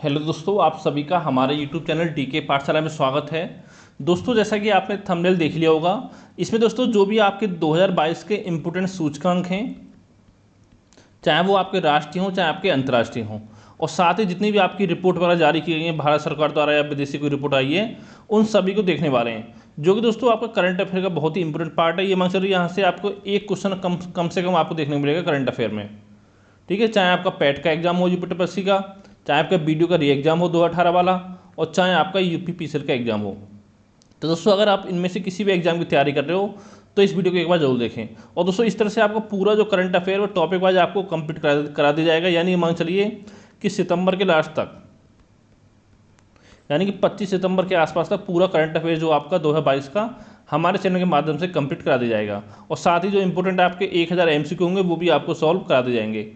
Hello दोस्तों, आप सभी का हमारे यूट्यूब चैनल टीके पाठशाला में स्वागत है। दोस्तों, जैसा कि आपने थंबनेल देख लिया होगा, इसमें दोस्तों जो भी आपके 2022 के इम्पोर्टेंट सूचकांक हैं, चाहे वो आपके राष्ट्रीय हों चाहे आपके अंतर्राष्ट्रीय हों, और साथ ही जितनी भी आपकी रिपोर्ट वगैरह जारी की गई है भारत सरकार द्वारा या विदेशी कोई रिपोर्ट आई है, उन सभी को देखने वाले हैं। जो कि दोस्तों आपका करंट अफेयर का बहुत ही इंपॉर्टेंट पार्ट है। ये मान चलिए यहाँ से आपको एक क्वेश्चन कम से कम आपको देखने को मिलेगा करंट अफेयर में। ठीक है, चाहे आपका पैट का एग्जाम हो यूपीपीएससी का, चाहे आपका वीडियो का री एग्जाम हो 2018 वाला, और चाहे आपका यूपीपीसीएल का एग्जाम हो। तो दोस्तों अगर आप इनमें से किसी भी एग्जाम की तैयारी कर रहे हो तो इस वीडियो को एक बार जरूर देखें। और दोस्तों इस तरह से आपका पूरा जो करंट अफेयर वो टॉपिक वाइज आपको कंप्लीट करा दिया जाएगा। यानी मान चलिए कि सितंबर के लास्ट तक, यानी कि 25 सितंबर के आसपास तक पूरा करंट अफेयर जो आपका 2022 का हमारे चैनल के माध्यम से कंप्लीट करा दिया जाएगा। और साथ ही जो इंपॉर्टेंट आपके 1000 एमसीक्यू होंगे वो भी आपको सॉल्व करा दिए जाएंगे।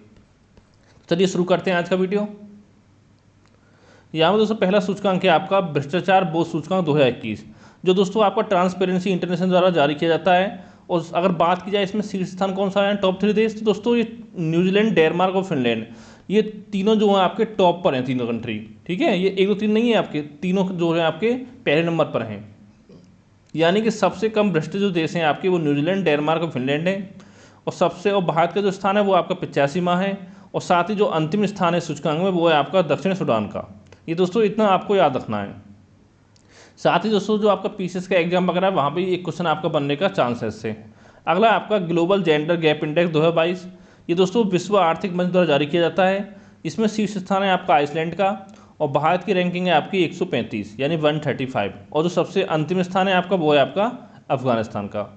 चलिए शुरू करते हैं आज का वीडियो। यहाँ में दोस्तों पहला सूचकांक है आपका भ्रष्टाचार बोध सूचकांक 2021, जो दोस्तों आपका ट्रांसपेरेंसी इंटरनेशनल द्वारा जारी किया जाता है। और अगर बात की जाए इसमें शीर्ष स्थान कौन सा है, टॉप 3 देश, तो दोस्तों ये न्यूजीलैंड, डेनमार्क और फिनलैंड, ये तीनों जो हैं आपके टॉप पर हैं, तीनों कंट्री। ठीक है, ये 1 2 3 नहीं है, आपके तीनों जो है आपके पहले नंबर पर हैं। यानी कि सबसे कम भ्रष्ट जो देश हैं आपके वो न्यूजीलैंड, डेनमार्क और फिनलैंड है। और भारत का जो स्थान है वो आपका 85वां है। और साथ ही जो अंतिम स्थान है सूचकांक में वो है आपका दक्षिण सूडान का। ये दोस्तों इतना आपको याद रखना है। साथ ही दोस्तों जो आपका पीसीएस का एग्जाम वगैरह है वहाँ पे एक क्वेश्चन आपका बनने का चांस है इससे। अगला आपका ग्लोबल जेंडर गैप इंडेक्स 2022, ये दोस्तों विश्व आर्थिक मंच द्वारा जारी किया जाता है। इसमें शीर्ष स्थान है आपका आइसलैंड का, और भारत की रैंकिंग है आपकी 135 यानी 135। और जो सबसे अंतिम स्थान है आपका वो है आपका अफगानिस्तान का।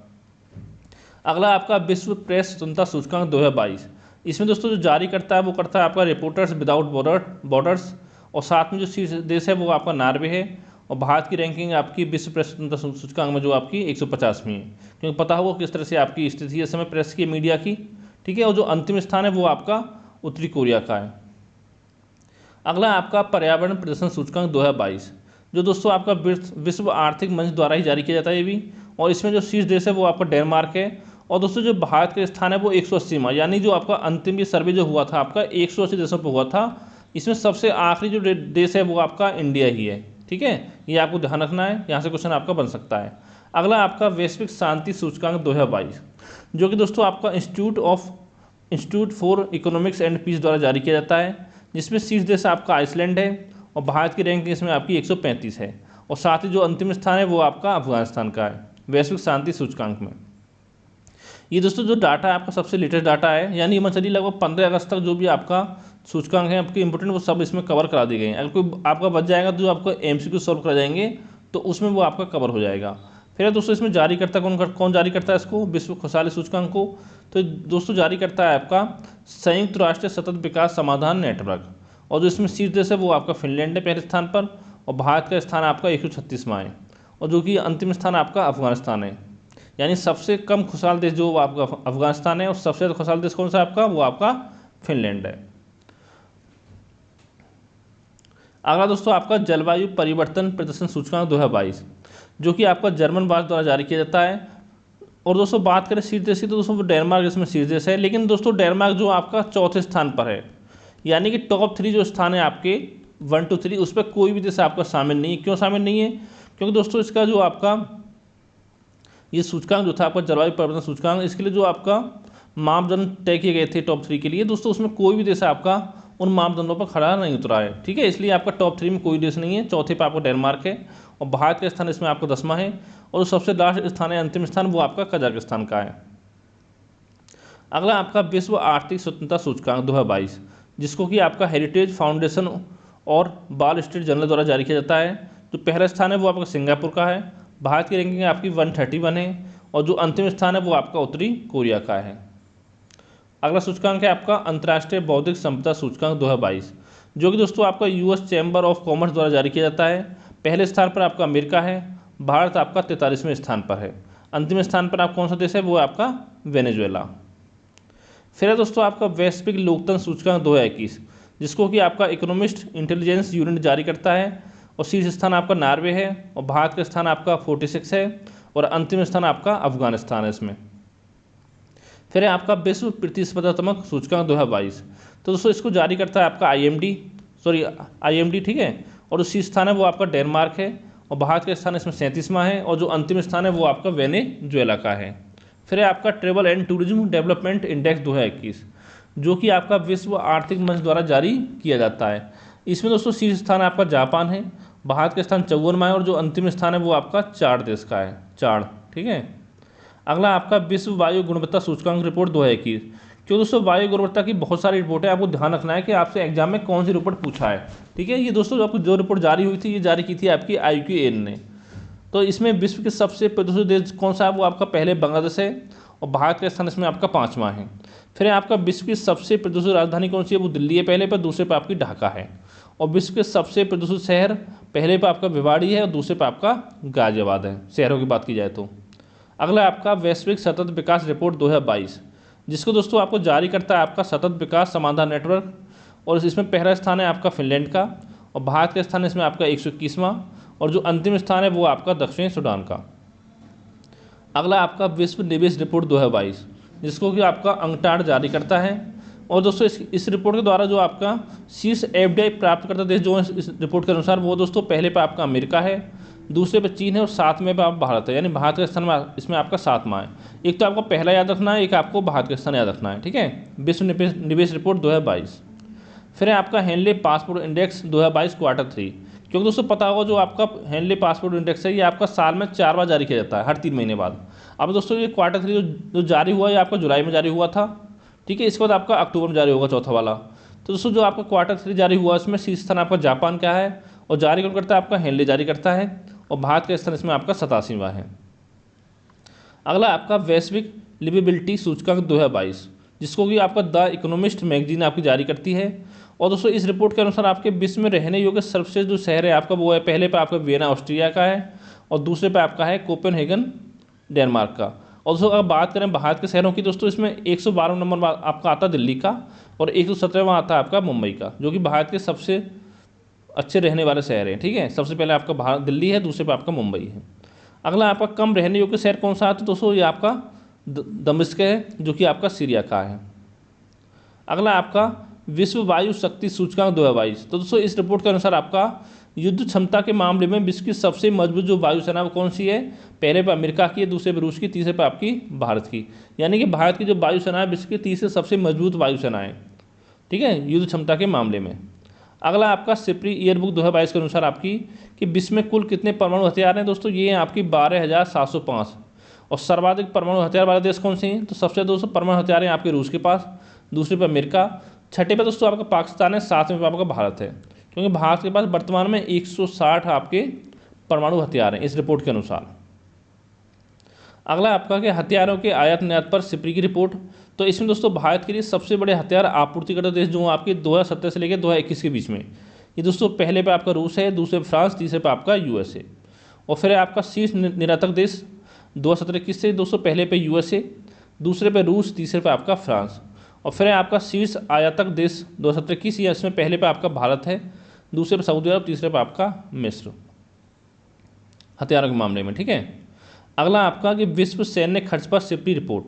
अगला आपका विश्व प्रेस स्वतंत्रता सूचकांक 2022, इसमें दोस्तों जो जारी करता है वो करता है आपका रिपोर्टर्स विदाउट बॉर्डर्स। और साथ में जो शीर्ष देश है वो आपका नॉर्वे है। और भारत की रैंकिंग आपकी विश्व प्रेस स्वतंत्रता सूचकांक में जो आपकी 150वीं है, क्योंकि पता होगा किस तरह से आपकी स्थिति है इस समय प्रेस की, मीडिया की। ठीक है, और जो अंतिम स्थान है वो आपका उत्तरी कोरिया का है। अगला आपका पर्यावरण प्रदर्शन सूचकांक 2022, जो दोस्तों आपका विश्व आर्थिक मंच द्वारा ही जारी किया जाता है ये भी। और इसमें जो शीर्ष देश है वो आपका डेनमार्क है। और दोस्तों जो भारत का स्थान है वो 180वां, यानी जो आपका अंतिम ये सर्वे जो हुआ था आपका 180 देशों पर हुआ था, इसमें सबसे आखिरी जो देश है वो आपका इंडिया ही है। ठीक है, ये आपको ध्यान रखना है, यहाँ से क्वेश्चन आपका बन सकता है। अगला आपका वैश्विक शांति सूचकांक 2022, जो कि दोस्तों आपका Institute for Economics and Peace द्वारा जारी किया जाता है, जिसमें शीर्ष देश आपका आइसलैंड है। और भारत की रैंकिंग इसमें आपकी 135 है। और साथ ही जो अंतिम स्थान है वो आपका अफगानिस्तान का है वैश्विक शांति सूचकांक में। ये दोस्तों जो डाटा है आपका सबसे लेटेस्ट डाटा है, यानी मान चलिए लगभग 15 अगस्त तक जो भी आपका सूचकांक है आपके इंपोर्टेंट वो सब इसमें कवर करा दिए गए हैं। अगर कोई आपका बच जाएगा तो जो आपको एमसीक्यू सॉल्व करा जाएंगे तो उसमें वो आपका कवर हो जाएगा। फिर दोस्तों इसमें जारी करता कौन जारी करता है इसको, विश्व खुशहाली सूचकांक को, तो दोस्तों जारी करता है आपका संयुक्त राष्ट्र सतत विकास समाधान नेटवर्क। और जो इसमें शीर्ष देश है वो आपका फिनलैंड है पहले स्थान पर, और भारत का स्थान आपका 136वां है। और जो कि अंतिम स्थान आपका अफगानिस्तान है। यानी सबसे कम खुशहाल देश जो आपका अफगानिस्तान है, और सबसे ज़्यादा खुशहाल देश कौन सा है आपका, वो आपका फिनलैंड है। अगला दोस्तों आपका जलवायु परिवर्तन प्रदर्शन सूचकांक 2022, जो कि आपका जर्मन वाच द्वारा जारी किया जाता है। और दोस्तों बात करें शीर्ष देश की तो दोस्तों डेनमार्क इसमें शीर्ष देश है, लेकिन दोस्तों डेनमार्क जो आपका चौथे स्थान पर है। यानी कि टॉप 3 जो स्थान है आपके 1 to 3 उस पर कोई भी देश आपका शामिल नहीं है। क्यों शामिल नहीं है, क्योंकि दोस्तों इसका जो आपका ये सूचकांक जो था आपका जलवायु परिवर्तन सूचकांक, इसके लिए जो आपका मापदंड तय किए गए थे टॉप 3 के लिए, दोस्तों उसमें कोई भी देश आपका उन मापदंडों पर खड़ा नहीं उतरा है। ठीक है, इसलिए आपका टॉप 3 में कोई देश नहीं है। चौथे पर आपका डेनमार्क है, और भारत का स्थान इसमें आपका 10वां है। और जो सबसे लास्ट स्थान है अंतिम स्थान वो आपका कजाकिस्तान का है। अगला आपका विश्व आर्थिक स्वतंत्रता सूचकांक 2022, जिसको कि आपका हेरिटेज फाउंडेशन और वॉल स्ट्रीट जर्नल द्वारा जारी किया जाता है। जो पहला स्थान है वो आपका सिंगापुर का है, भारत की रैंकिंग आपकी 131 है। और जो अंतिम स्थान है वो आपका उत्तरी कोरिया का है। अगला सूचकांक है आपका अंतर्राष्ट्रीय बौद्धिक संपदा सूचकांक 2022, जो कि दोस्तों आपका यूएस चैम्बर ऑफ कॉमर्स द्वारा जारी किया जाता है। पहले स्थान पर आपका अमेरिका है, भारत आपका 43वें स्थान पर है। अंतिम स्थान पर आप कौन सा देश है, वो आपका वेनेजुएला। फिर है दोस्तों आपका वैश्विक लोकतंत्र सूचकांक 2021, जिसको कि आपका इकोनॉमिस्ट इंटेलिजेंस यूनिट जारी करता है। और शीर्ष स्थान आपका नॉर्वे है, और भारत का स्थान आपका 46 है। और अंतिम स्थान आपका अफगानिस्तान है इसमें। फिर है आपका विश्व प्रतिस्पर्धात्मक सूचकांक 2022, तो दोस्तों इसको जारी करता है आपका IMD सॉरी IMD, ठीक है। और जो शीर्ष स्थान है वो आपका डेनमार्क है, और भारत का स्थान इसमें 37वां है, और जो अंतिम स्थान है वो आपका वेनेजुएला का है। फिर है आपका travel and tourism development index 2021, जो कि आपका विश्व आर्थिक मंच द्वारा जारी किया जाता है। इसमें दोस्तों शीर्ष स्थान आपका जापान है, भारत का स्थान 54वां है, और जो अंतिम स्थान है वो आपका चाड देश का है, चाड, ठीक है। अगला आपका विश्व वायु गुणवत्ता सूचकांक रिपोर्ट 2021। क्यों दोस्तों, वायु गुणवत्ता की बहुत सारी रिपोर्ट है, आपको ध्यान रखना है कि आपसे एग्जाम में कौन सी रिपोर्ट पूछा है, ठीक है। ये दोस्तों आपको जो रिपोर्ट जारी हुई थी, ये जारी की थी आपकी IUCN ने। तो इसमें विश्व के सबसे प्रदूषित देश कौन सा है, वो आपका पहले बांग्लादेश है, और भारत का स्थान इसमें आपका 5वां है। फिर आपका विश्व की सबसे प्रदूषित राजधानी कौन सी है, वो दिल्ली है पहले पर, दूसरे पर आपकी ढाका है। और विश्व के सबसे प्रदूषित शहर पहले पर आपका भिवाड़ी है, और दूसरे पर आपका गाजियाबाद है, शहरों की बात की जाए तो। अगला आपका वैश्विक सतत विकास रिपोर्ट 2022, जिसको दोस्तों आपको जारी करता है आपका सतत विकास समाधान नेटवर्क, और इसमें पहला स्थान है आपका फिनलैंड का, और भारत का स्थान इसमें आपका 121वां, और जो अंतिम स्थान है वो आपका दक्षिणी सूडान का। अगला आपका विश्व निवेश रिपोर्ट 2022, जिसको कि आपका अंकटाड जारी करता है। और दोस्तों इस रिपोर्ट के द्वारा जो आपका शीर्ष FDI प्राप्त करता देश जो है इस रिपोर्ट के अनुसार, वो दोस्तों पहले पे आपका अमेरिका है, दूसरे पे चीन है, और 7वें पे आप भारत है, यानी भारत का स्थान इसमें आपका 7वां है। एक तो आपको पहला याद रखना है, एक आपको भारत का स्थान याद रखना है, ठीक है। विश्व निवेश रिपोर्ट 2022। फिर है आपका हेनले पासपोर्ट इंडेक्स 2022 Q3, क्योंकि दोस्तों पता होगा जो आपका हेनले पासपोर्ट इंडेक्स है ये आपका साल में 4 बार जारी किया जाता है, हर 3 महीने बाद। अब दोस्तों ये Q3 जो जारी हुआ ये आपका जुलाई में जारी हुआ था, ठीक है। इसके बाद आपका अक्टूबर में जारी होगा, चौथा वाला। तो दोस्तों जो आपका Q3 जारी हुआ इसमें शीर्ष स्थान आपका जापान का है, और जारी कौन करता है, आपका हेनले जारी करता है, और भारत का स्थान इसमें आपका 87वां है। अगला आपका वैश्विक लिवेबिलिटी सूचकांक 2022, जिसको कि आपका द इकोनॉमिस्ट मैगजीन आपकी जारी करती है। और दोस्तों इस रिपोर्ट के अनुसार आपके विश्व में रहने योग्य सर्वश्रेष्ठ जो शहर है आपका वो है, पहले पे आपका वियना ऑस्ट्रिया का है, और दूसरे पे आपका है कोपेनहेगन डेनमार्क का। और दोस्तों अगर बात करें भारत के शहरों की, दोस्तों इसमें 112 नंबर आपका आता है दिल्ली का, और 117वां आता है आपका मुंबई का, जो कि भारत के सबसे अच्छे रहने वाले शहर हैं, ठीक है। सबसे पहले आपका भारत दिल्ली है, दूसरे पे आपका मुंबई है। अगला आपका कम रहने योग्य शहर कौन सा आता है दोस्तों, ये आपका दमिश्क है, जो कि आपका सीरिया का है। अगला आपका विश्व वायु शक्ति सूचकांक 2022। तो दोस्तों इस रिपोर्ट के अनुसार आपका युद्ध क्षमता के मामले में विश्व की सबसे मजबूत जो वायुसेना वो कौन सी है, पहले पे अमेरिका की है, दूसरे पे रूस की, तीसरे पे आपकी भारत की। यानी कि भारत की जो वायुसेना है विश्व की तीसरी सबसे मजबूत वायुसेना है, ठीक है, युद्ध क्षमता के मामले में। अगला आपका सिप्री ईयरबुक 2022 के अनुसार आपकी कि विश्व में कुल कितने परमाणु हथियार हैं दोस्तों, ये हैं आपकी 12,705। और सर्वाधिक परमाणु हथियार वाले देश कौन से हैं, तो सबसे दोस्तों परमाणु हथियार हैं आपके रूस के पास, दूसरे पे अमेरिका, छठे पे दोस्तों आपका पाकिस्तान है, सातवें पे आपका भारत है, क्योंकि भारत के पास वर्तमान में 160 आपके परमाणु हथियार हैं इस रिपोर्ट के अनुसार। अगला आपका कि हथियारों के आयात निर्यात पर सिप्री की रिपोर्ट। तो इसमें दोस्तों भारत के लिए सबसे बड़े हथियार आपूर्तिकर्ता देश जो आपके 2017 से लेकर 2021 के बीच में, ये दोस्तों पहले पे आपका रूस है, दूसरे पे फ्रांस, तीसरे पे आपका USA। और फिर आपका शीर्ष निर्यातक देश 2017-21 से दोस्तों पहले पे USA, दूसरे पे रूस, तीसरे पे आपका फ्रांस। और फिर आपका शीर्ष आयातक देश 2017-21 या इसमें पहले पे आपका भारत है, दूसरे पे सऊदी अरब, तीसरे पे आपका मिस्र हथियारों के मामले में, ठीक है। अगला आपका कि विश्व सैन्य खर्च पर सिप्री रिपोर्ट,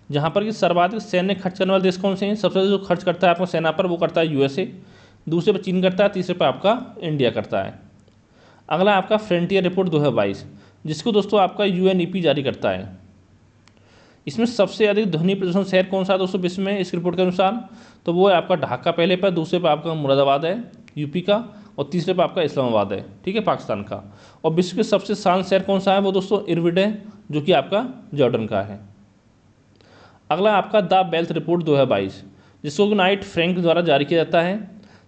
जहाँ पर कि सर्वाधिक सैन्य खर्च करने वाले देश कौन से हैं, सबसे जो खर्च करता है आपको सेना पर वो करता है USA, दूसरे पर चीन करता है, तीसरे पर आपका इंडिया करता है। अगला आपका फ्रंटियर रिपोर्ट 2022, जिसको दोस्तों आपका UNEP जारी करता है। इसमें सबसे अधिक ध्वनि प्रदूषण शहर कौन सा है दोस्तों विश्व में इस रिपोर्ट के अनुसार, तो वो है आपका ढाका पहले पर, दूसरे पर आपका मुरादाबाद है UP का, और तीसरे पर आपका इस्लामाबाद है, ठीक है, पाकिस्तान का। और विश्व के सबसे शांत शहर कौन सा है, वो दोस्तों इरविड है, जो कि आपका जॉर्डन का है। अगला आपका द वेल्थ रिपोर्ट 2022, जिसको नाइट फ्रैंक द्वारा जारी किया जाता है,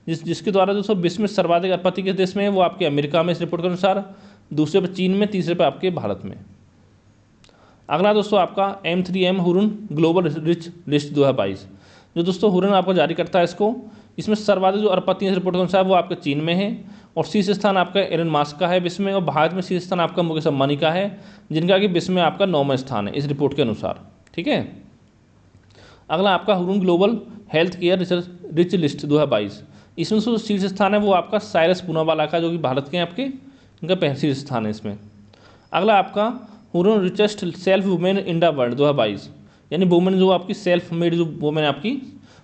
जिसके द्वारा दोस्तों विश्व में सर्वाधिक अरबपति किस देश में है, वो आपके अमेरिका में इस रिपोर्ट के अनुसार, दूसरे पर चीन में, तीसरे पर आपके भारत में। अगला दोस्तों आपका M3M Huron global rich list 2022, जो दोस्तों हुरन आपको जारी करता है इसको। इसमें सर्वाधिक जो अरबपति इस रिपोर्ट के अनुसार वो आपके चीन में है, और शीर्ष स्थान आपका एलन मास्क का है विश्व में, और भारत में शीर्ष स्थान आपका मुकेश अंबानी का है, जिनका कि विश्व में आपका 9वां स्थान है इस रिपोर्ट के अनुसार, ठीक है। अगला आपका Huron global health care rich list 2022, इसमें जो शीर्ष स्थान है वो आपका साइरस पूनावाला का, जो कि भारत के आपके इनका पहला शीर्ष स्थान है इसमें। अगला आपका Huron richest self women in the world 2022, यानी वुमेन जो आपकी सेल्फ मेड जो वुमेन आपकी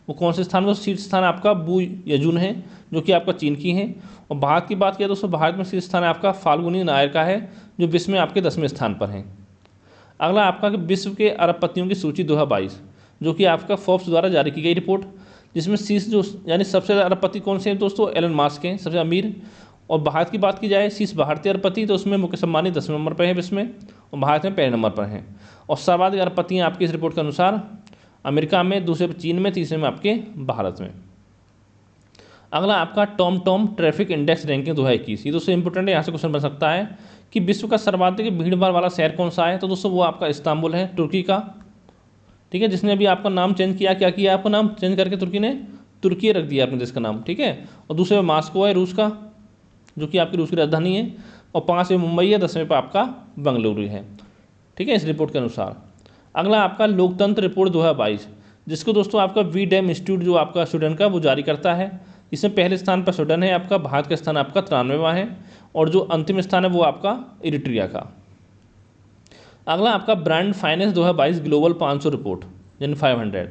वो कौन से स्थान में, शीर्ष स्थान आपका बू यजुन है जो कि आपका चीन की है। और भारत की बात किया दोस्तों, भारत में शीर्ष स्थान है आपका फाल्गुनी नायर का है जो विश्व में आपके 10वें स्थान पर है। अगला आपका विश्व के अरबपतियों की सूची 2022 जो कि आपका फोर्ब्स द्वारा जारी की गई रिपोर्ट, जिसमें शीर्ष जो यानी सबसे ज़्यादा अरबपति कौन से हैं दोस्तों, एलन मास्क हैं सबसे अमीर। और भारत की बात की जाए शीर्ष भारतीय अरबपति तो उसमें मुकेश अंबानी 10वें नंबर पर है विश्व में और भारत में पहले नंबर पर हैं। और सर्वाधिक अरबपति हैं आपकी इस रिपोर्ट के अनुसार अमेरिका में, दूसरे पर चीन में, तीसरे में आपके भारत में। अगला आपका टॉम ट्रैफिक इंडेक्स रैंकिंग 2021, ये दोस्तों इंपॉर्टेंट है, यहाँ से क्वेश्चन बन सकता है कि विश्व का सर्वाधिक भीड़ भाड़ वाला शहर कौन सा है, तो दोस्तों वो आपका इस्तांबुल है तुर्की का। ठीक है, जिसने अभी आपका नाम चेंज किया, क्या किया आपका नाम चेंज करके तुर्की ने तुर्की रख दिया अपने देश का नाम। ठीक है, और दूसरे में मास्को है रूस का जो कि आपकी रूस की राजधानी है। और 5वें मुंबई है, 10वें पर आपका बेंगलुरु है। ठीक है, इस रिपोर्ट के अनुसार। अगला आपका लोकतंत्र रिपोर्ट 2022 जिसको दोस्तों आपका वीडेम इंस्टीट्यूट जो आपका स्वीडन का वो जारी करता है। इसमें पहले स्थान पर स्वीडन है आपका, भारत का स्थान आपका 93वां है और जो अंतिम स्थान है वो आपका इरिट्रिया का। अगला आपका ब्रांड फाइनेंस 2022 ग्लोबल 500 रिपोर्ट यानी 500।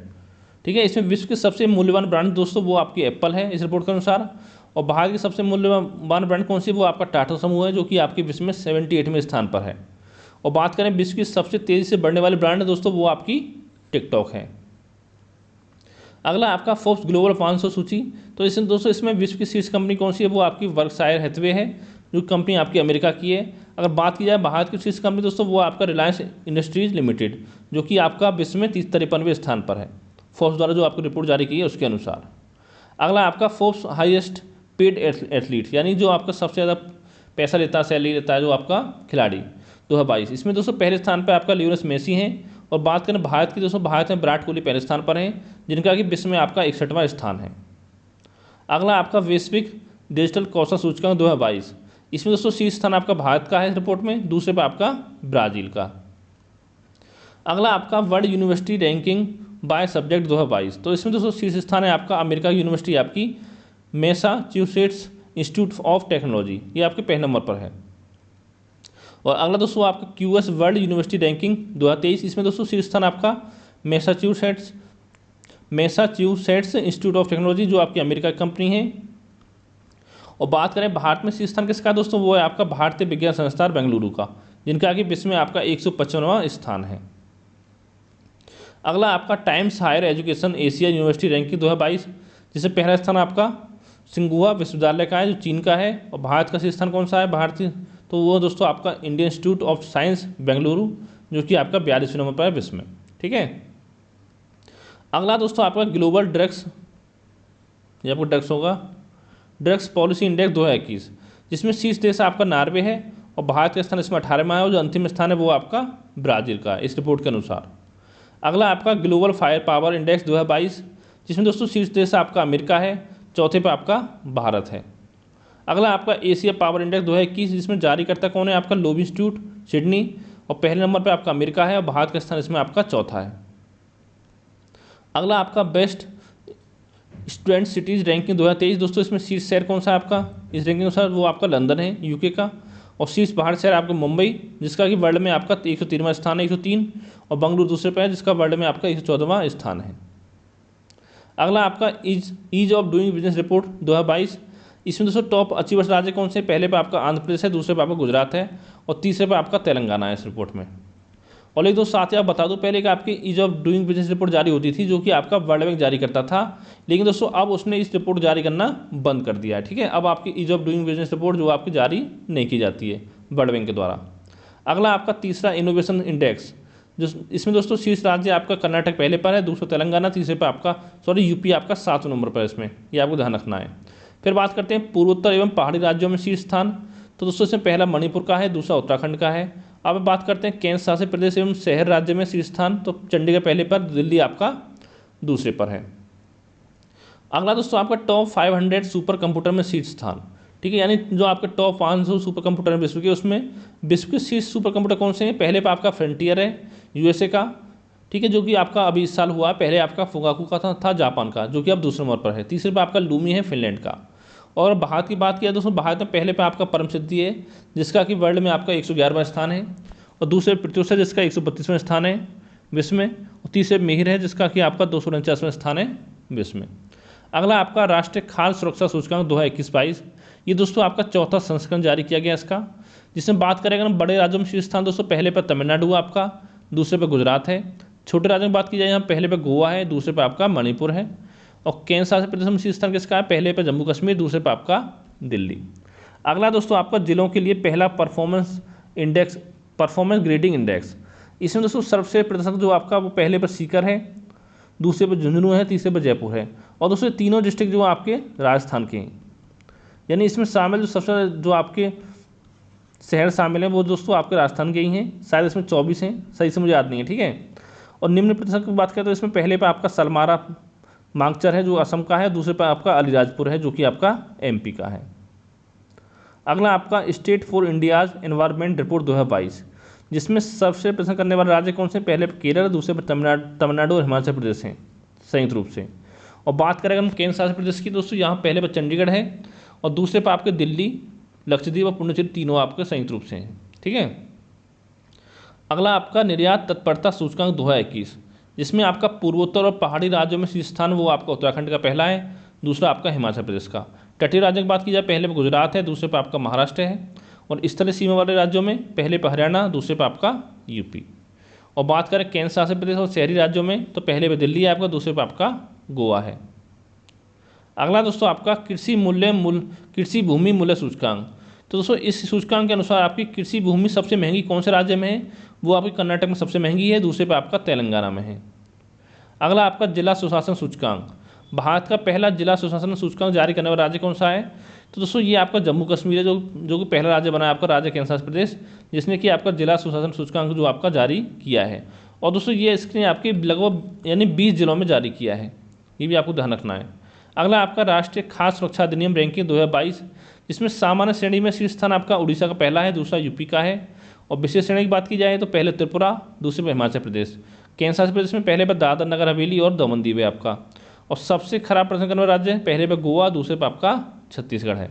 ठीक है, इसमें विश्व के सबसे मूल्यवान ब्रांड दोस्तों वो आपकी एप्पल है इस रिपोर्ट के अनुसार। और भारत की सबसे मूल्यवान ब्रांड कौन सी, वो आपका टाटा समूह है जो कि आपके विश्व में 78वें स्थान पर है। और बात करें विश्व की सबसे तेज़ी से बढ़ने वाली ब्रांड है दोस्तों, वो आपकी टिकटॉक है। अगला आपका फोर्ब्स ग्लोबल 500 सूची, तो इसमें दोस्तों इसमें विश्व की शीर्ष कंपनी कौन सी है, वो आपकी वर्कशायर हैथवे है जो कंपनी आपकी अमेरिका की है। अगर बात की जाए भारत की शीर्ष कंपनी दोस्तों, वो आपका रिलायंस इंडस्ट्रीज लिमिटेड जो कि आपका विश्व में 53वें स्थान पर है, फोर्ब्स द्वारा जो आपको रिपोर्ट जारी की है उसके अनुसार। अगला आपका फोर्ब्स हाईएस्ट पेड एथलीट यानी जो आपका सबसे ज़्यादा पैसा लेता है, सैलरी लेता है जो आपका खिलाड़ी 2022, इसमें दोस्तों पहले स्थान पर आपका लियोनेल मेसी हैं। और बात करें भारत की दोस्तों, भारत में विराट कोहली पहले स्थान पर हैं जिनका कि विश्व में आपका 61वां स्थान है। अगला आपका वैश्विक डिजिटल कौशल सूचकांक 2022, इसमें दोस्तों शीर्ष स्थान आपका भारत का है इस रिपोर्ट में, दूसरे पर आपका ब्राज़ील का। अगला आपका world university ranking by subject 2022, तो इसमें दोस्तों शीर्ष स्थान है आपका अमेरिका की यूनिवर्सिटी आपकी मैसाचुसेट्स इंस्टीट्यूट ऑफ टेक्नोलॉजी, ये आपके पहले नंबर पर है। और अगला दोस्तों आपका क्यूएस वर्ल्ड यूनिवर्सिटी रैंकिंग 2023, इसमें दोस्तों शीर्ष स्थान आपका मैसाचुसेट्स इंस्टीट्यूट ऑफ टेक्नोलॉजी जो आपकी अमेरिका की कंपनी है। और बात करें भारत में शीर्ष स्थान किसका दोस्तों, वो है आपका भारतीय विज्ञान संस्थान बेंगलुरु का, जिनका कि विश्व में आपका 155वां स्थान है। अगला आपका Times Higher Education Asia University Ranking 2022, जिसमें पहला स्थान आपका सिंघुआ विश्वविद्यालय का है जो चीन का है। और भारत का शीर्ष स्थान कौन सा है भारतीय, तो वो दोस्तों आपका Indian institute of science Bengaluru जो कि आपका 42वें नंबर पर है विश्व में। ठीक है, अगला दोस्तों आपका ग्लोबल ड्रग्स, ये आपको ड्रग्स होगा ड्रग्स पॉलिसी इंडेक्स 2021, जिसमें शीर्ष देश आपका नॉर्वे है और भारत का स्थान इसमें 18वां है और जो अंतिम स्थान है वो आपका ब्राज़ील का इस रिपोर्ट के अनुसार। अगला आपका ग्लोबल फायर पावर इंडेक्स 2022, जिसमें दोस्तों शीर्ष देश आपका अमेरिका है, चौथे पर आपका भारत है। अगला आपका एशिया पावर इंडेक्स 2021, जिसमें जारी करता कौन है, आपका लोबी इंस्टीट्यूट सिडनी और पहले नंबर पर आपका अमेरिका है और भारत का स्थान इसमें आपका चौथा है। अगला आपका बेस्ट स्टूडेंट सिटीज़ रैंकिंग 2023, दोस्तों इसमें शीर्ष शहर कौन सा है आपका इस रैंकिंग के अनुसार, वो आपका लंदन है यूके का। और शीर्ष बाहर शहर आपका मुंबई, जिसका कि वर्ल्ड में आपका 103वां स्थान है 103, और बेंगलुरु दूसरे पर है जिसका वर्ल्ड में आपका 114वां स्थान है। अगला आपका Ease of Doing Business report 2022, इसमें दोस्तों टॉप अचीवर्स राज्य कौन से, पहले पे आपका आंध्र प्रदेश है, दूसरे पे आपका गुजरात है और तीसरे पे आपका तेलंगाना है इस रिपोर्ट में। और एक दोस्त साथ ही आप बता दूं, पहले कि आपकी Ease of Doing Business report जारी होती थी जो कि आपका वर्ल्ड बैंक जारी करता था, लेकिन दोस्तों अब उसने इस रिपोर्ट जारी करना बंद कर दिया है। ठीक है, अब आपकी Ease of Doing Business report जो आपकी जारी नहीं की जाती है वर्ल्ड बैंक के द्वारा। अगला आपका तीसरा इनोवेशन इंडेक्स, जो इसमें दोस्तों शीर्ष राज्य आपका कर्नाटक पहले पर है, दूसरा तेलंगाना, तीसरे पर आपका यूपी आपका 7वें नंबर पर है, इसमें ये आपको ध्यान रखना है। फिर बात करते हैं पूर्वोत्तर एवं पहाड़ी राज्यों में शीर्ष स्थान, तो दोस्तों इसमें पहला मणिपुर का है, दूसरा उत्तराखंड का है। अब बात करते हैं केंद्र शासित प्रदेश एवं शहर राज्य में शीर्ष स्थान, तो चंडीगढ़ पहले पर, दिल्ली आपका दूसरे पर है। अगला दोस्तों आपका टॉप 500 सुपर कंप्यूटर में शीर्ष स्थान। ठीक है, यानी जो आपके टॉप 500 सुपर कंप्यूटर हैं विश्व के, उसमें विश्व के शीर्ष सुपर कंप्यूटर कौन से हैं, पहले पर आपका फ्रंटियर है यूएसए का, ठीक है, जो कि आपका अभी इस साल हुआ है। पहले आपका फुगाकू का था जापान का, जो कि अब दूसरे नंबर पर है। तीसरे पर आपका लूमी है फिनलैंड का। और भारत की बात किया दोस्तों, भारत में पहले पे आपका परम सिद्धि है जिसका कि वर्ल्ड में आपका 111वां स्थान है, और दूसरे प्रत्युष जिसका 132वां स्थान है विश्व में, और तीसरे मिहिर है जिसका कि आपका 249वां स्थान है विश्व में। अगला आपका राष्ट्रीय खाद्य सुरक्षा सूचकांक 2021-22, ये दोस्तों आपका चौथा संस्करण जारी किया गया इसका, जिसमें बात करें अगर हम बड़े राज्यों में शीर्ष स्थान दोस्तों पहले पर तमिलनाडु आपका, दूसरे पर गुजरात है। छोटे राज्यों में बात की जाए यहाँ पहले पर गोवा है, दूसरे पर आपका मणिपुर है। और केंद्र शासित प्रदेश में शीर्ष स्थान किसका है, पहले पर जम्मू कश्मीर, दूसरे पर आपका दिल्ली। अगला दोस्तों आपका जिलों के लिए पहला परफॉर्मेंस ग्रेडिंग इंडेक्स, इसमें दोस्तों सर्वश्रेष्ठ प्रदर्शन जो आपका वो पहले पर सीकर है, दूसरे पर झुंझुनू है, तीसरे पर जयपुर है। और दोस्तों तीनों डिस्ट्रिक्ट जो आपके राजस्थान के हैं, यानी इसमें शामिल जो सबसे जो आपके शहर शामिल हैं वो दोस्तों आपके राजस्थान के ही हैं। शायद इसमें 24 हैं, सही से मुझे याद नहीं है, ठीक है। और निम्न प्रतिशत की बात करें तो इसमें पहले पर आपका सलमारा मांगचर है जो असम का है, दूसरे पर आपका अलीराजपुर है जो कि आपका एमपी का है। अगला आपका state for India's environment report 2022, जिसमें सबसे प्रदर्शन करने वाले राज्य कौन से, पहले पर केरल, दूसरे पर तमिलनाडु और हिमाचल प्रदेश हैं संयुक्त रूप से। और बात करें हम केंद्र शासित प्रदेश की दोस्तों, यहाँ पहले पर चंडीगढ़ है और दूसरे पर आपके दिल्ली, लक्षद्वीप और पुडुचेरी तीनों आपके संयुक्त रूप से हैं, ठीक है। अगला आपका निर्यात तत्परता सूचकांक 2021, जिसमें आपका पूर्वोत्तर और पहाड़ी राज्यों में शीर्ष स्थान वो आपका उत्तराखंड का पहला है, दूसरा आपका हिमाचल प्रदेश का। तटीय राज्यों की बात की जाए पहले पर गुजरात है, दूसरे पर आपका महाराष्ट्र है। और स्थलीय सीमा वाले राज्यों में पहले पर हरियाणा, दूसरे पर आपका यूपी। और बात करें केंद्र शासित प्रदेश और शहरी राज्यों में तो पहले पर दिल्ली है आपका, दूसरे पर आपका गोवा है। अगला दोस्तों आपका कृषि भूमि मूल्य सूचकांक, तो दोस्तों इस सूचकांक के अनुसार आपकी कृषि भूमि सबसे महंगी कौन से राज्य में है, वो आपकी कर्नाटक में सबसे महंगी है, दूसरे पर आपका तेलंगाना में है। अगला आपका जिला सुशासन सूचकांक, भारत का पहला जिला सुशासन सूचकांक जारी करने वाला राज्य कौन सा है, तो दोस्तों ये आपका जम्मू कश्मीर है जो कि पहला राज्य बना है आपका राज्य केंद्र शासित प्रदेश, जिसने कि आपका जिला सुशासन सूचकांक जो आपका जारी किया है। और दोस्तों ये इसने आपके लगभग यानी 20 जिलों में जारी किया है, ये भी आपको ध्यान रखना है। अगला आपका राष्ट्रीय खाद्य सुरक्षा अधिनियम रैंकिंग 2022, जिसमें सामान्य श्रेणी में शीर्ष स्थान आपका उड़ीसा का पहला है, दूसरा यूपी का है। और विशेष श्रेणी की बात की जाए तो पहले त्रिपुरा, दूसरे पर हिमाचल प्रदेश। केंद्र शासित प्रदेश में पहले पर दादर नगर हवेली और दमन दीव है आपका। और सबसे खराब प्रदर्शन करने वाला राज्य है पहले पर गोवा, दूसरे पर आपका छत्तीसगढ़ है।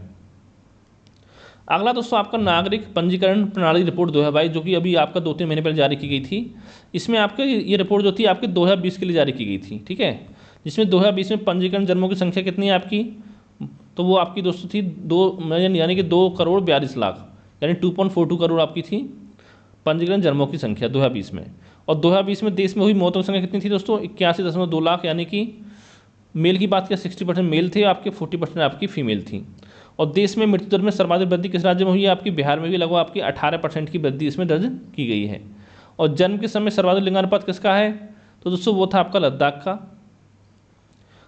अगला दोस्तों आपका नागरिक पंजीकरण प्रणाली रिपोर्ट 2022, जो कि अभी आपका 2-3 महीने पहले जारी की गई थी। इसमें आपके ये रिपोर्ट जो थी आपके 2020 के लिए जारी की गई थी, ठीक है। जिसमें 2020 में पंजीकरण जन्मों की संख्या कितनी है आपकी, तो वो आपकी दोस्तों थी 2,42,00,000 यानी 2.42 करोड़ आपकी थी पंजीकरण जन्मों की संख्या 2020 में। और 2020 में देश में हुई मौतों की संख्या कितनी थी दोस्तों, 81.2 लाख, यानी कि मेल की बात करें 60% मेल थे आपके, 40% आपकी फीमेल थी। और देश में मृत्यु दर में सर्वाधिक वृद्धि किस राज्य में हुई है आपकी, बिहार में भी लगभग आपकी 18% की वृद्धि इसमें दर्ज की गई है। और जन्म के समय सर्वाधिक लिंगानुपात किसका है, तो दोस्तों वो था आपका लद्दाख का।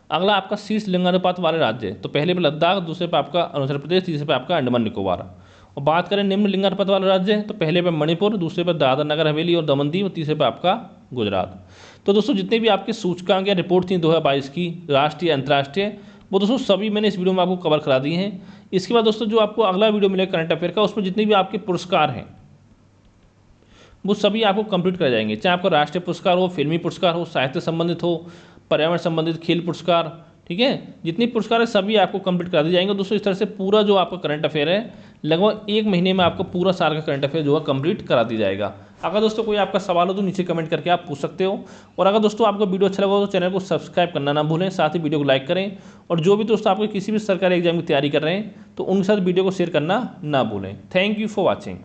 अगला आपका शीर्ष लिंगानुपात वाले राज्य, तो पहले पर लद्दाख, दूसरे पर आपका अरुणाचल प्रदेश, तीसरे पर आपका अंडमान निकोबार। और बात करें निम्न लिंगानुपात वाले राज्य, तो पहले पर मणिपुर, दूसरे पर दादर नगर हवेली और दमन दीव, तीसरे पर आपका गुजरात। तो दोस्तों जितने भी आपके सूचकांक या रिपोर्ट थी 2022 की राष्ट्रीय अंतर्राष्ट्रीय, वो दोस्तों सभी मैंने इस वीडियो में आपको कवर करा दिए हैं। इसके बाद दोस्तों जो आपको अगला वीडियो मिलेगा करंट अफेयर का, उसमें जितने भी आपके पुरस्कार हैं वो सभी आपको कंप्लीट कर जाएंगे, चाहे आपका राष्ट्रीय पुरस्कार हो, फिल्मी पुरस्कार हो, साहित्य संबंधित हो, पर्यावरण संबंधित, खेल पुरस्कार, ठीक है। जितनी पुरस्कार है सभी आपको कंप्लीट करा दिए जाएंगे। दोस्तों इस तरह से पूरा जो आपका करंट अफेयर है लगभग 1 महीने में आपको पूरा साल का करंट अफेयर जो है कंप्लीट करा दिया जाएगा। अगर दोस्तों कोई आपका सवाल हो तो नीचे कमेंट करके आप पूछ सकते हो। और अगर दोस्तों आपको वीडियो अच्छा लगा तो चैनल को सब्सक्राइब करना ना भूलें, साथ ही वीडियो को लाइक करें। और जो भी दोस्तों आपको किसी भी सरकारी एग्जाम की तैयारी कर रहे हैं तो उनके साथ वीडियो को शेयर करना ना भूलें। Thank you for watching.